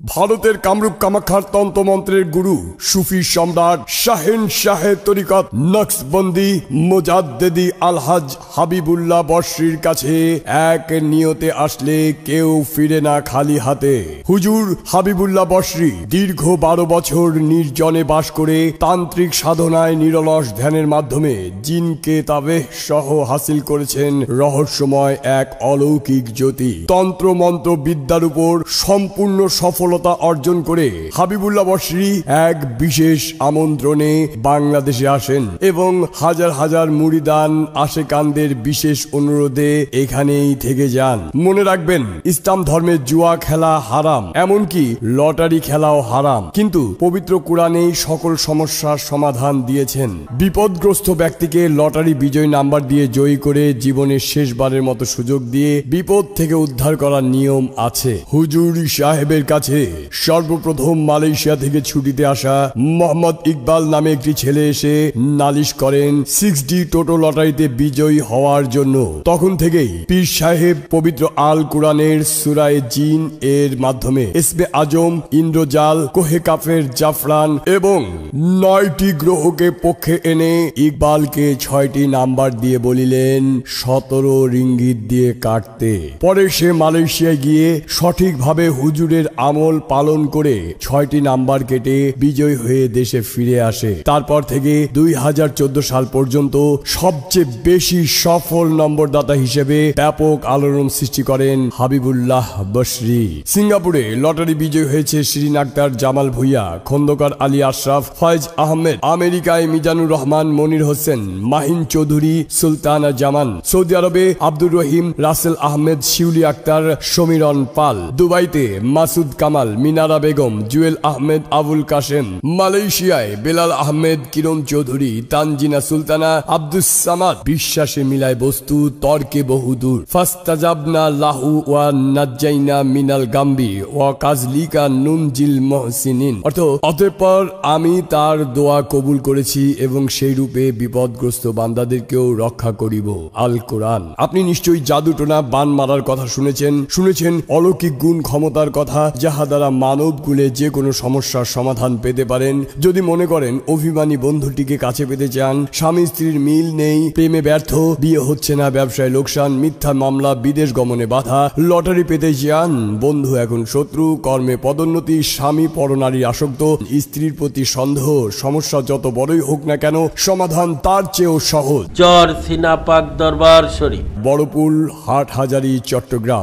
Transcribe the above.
ভারতের কামরূপ কামাখ্যার তন্ত্রমন্ত্রের গুরু সুফি সম্রাট শাহেন শাহে তরিকত নকশবন্দি মুজাদ্দেদি আলহাজ হাবিবুল্লাহ বশরির কাছে এক নিয়তে আসলে কেউ ফিরে না খালি হাতে। হুজুর হাবিবুল্লাহ বশরি দীর্ঘ 12 বছর নির্জনে বাস করে তান্ত্রিক সাধনায় নিরলস ধ্যানের মাধ্যমে জিনকে তাবেহ সহ হাসিল করেছেন রহস্যময় এক অলৌকিক জ্যোতি। তন্ত্র মন্ত্র বিদ্যার উপর সম্পূর্ণ সফলতা অর্জন করে হাবিবুল্লাহ বশরি এক বিশেষ আমন্ত্রণে বাংলাদেশে আসেন এবং হাজার হাজার মুরিদান আশেকানদের বিশেষ অনুরোধে এখানেই থেকে যান। মনে রাখবেন, ইসলাম ধর্মে জুয়া খেলা হারাম, এমনকি লটারি খেলাও হারাম, কিন্তু পবিত্র কোরআনেই সকল সমস্যার সমাধান দিয়েছেন। বিপদগ্রস্ত ব্যক্তিকে লটারি বিজয় নাম্বার দিয়ে জয়ী করে জীবনের শেষবারের মতো সুযোগ দিয়ে বিপদ থেকে উদ্ধার করার নিয়ম আছে। হুজুর সাহেবের কাছে সর্বপ্রথম মালয়েশিয়া থেকে ছুটিতে আসা মোহাম্মদ ইকবাল নামে একটি ছেলে এসে নালিশ করেন 6D টোটো লটারিতে বিজয়ী হওয়ার জন্য। তখন থেকেই পীর সাহেব পবিত্র আল কোরআনের সূরায়ে জিন এর মাধ্যমে ইসমে আজম, ইন্দ্রজাল, কোহে কাফের, জাফরান এবং 9টি গ্রহকে পক্ষে এনে ইকবালকে 6টি নাম্বার দিয়ে বলিলেন 17 রিঙ্গিত দিয়ে কাটতে। পরে সে মালয়েশিয়ায় গিয়ে সঠিকভাবে হুজুরের আমল পালন করে 6টি নাম্বার কেটে বিজয় হয়ে দেশে ফিরে আসে। তারপর থেকে 2014 সাল পর্যন্ত সবচেয়ে বেশি সফল নম্বরদাতা হিসেবে ব্যাপক আলোড়ন সৃষ্টি করেন হাবিবুল্লাহ বশরি। সিঙ্গাপুরে লটারি বিজয় হয়েছে শিরিন আক্তার, জামাল ভুইয়া, খন্দকার আলী আশরাফ, ফয়েজ আহমেদ। আমেরিকায় মিজানুর রহমান, মনির হোসেন, মাহিন চৌধুরী, সুলতানা জামান। সৌদি আরবে আব্দুর রহিম, রাসেল আহমেদ, শিউলি আক্তার, সমীরন পাল। দুবাইতে মাসুদ কামাল, মিনারা বেগম, জুয়েল আহমেদ, আবুল কাশেম। মালয়েশিয়ায় বেলাল আহমেদ, কিরণ চৌধুরী, তানজিনা সুলতানা, আব্দুস সামাদ। বিশ্বাসে মিলায় বস্তু, তর্কে বহুদূর। ফাস্তাজাবনা লাহু ওয়া নাজ্জাইনা মিনাল গাম্বি ওয়া কাজলিকা নুনজিল মুহসিনিন। অতঃপর আমি তার দোয়া কবুল করেছি এবং সেই রূপে বিপদগ্রস্ত বান্দাদেরকেও রক্ষা করিব। আল কোরআন। আপনি নিশ্চয়ই জাদুটোনা, বান মারার কথা শুনেছেন অলৌকিক গুণ ক্ষমতার কথা, যাহা দ্বারা মানব কুলে যে কোনো সমস্যার সমাধান পেতে পারেন। যদি মনে করেন অভিমানী বন্ধুটিকে কাছে পেতে চান, স্বামী স্ত্রীর মিল নেই, প্রেমে ব্যর্থ, বিয়ে হচ্ছে না, ব্যবসায় লোকসান, মিথ্যা মামলা, বিদেশ গমনে বাধা, লটারি পেতে চান, বন্ধু এখন শত্রু, কর্মে পদোন্নতি, স্বামী পরনারী আসক্ত, স্ত্রীর প্রতি সন্দেহ, সমস্যা যত বড়ই হোক না কেন সমাধান তার চেয়েও সহজ। চর সিনাপাক দরবার শরীফ, বড়পুল, হাটহাজারী, চট্টগ্রাম।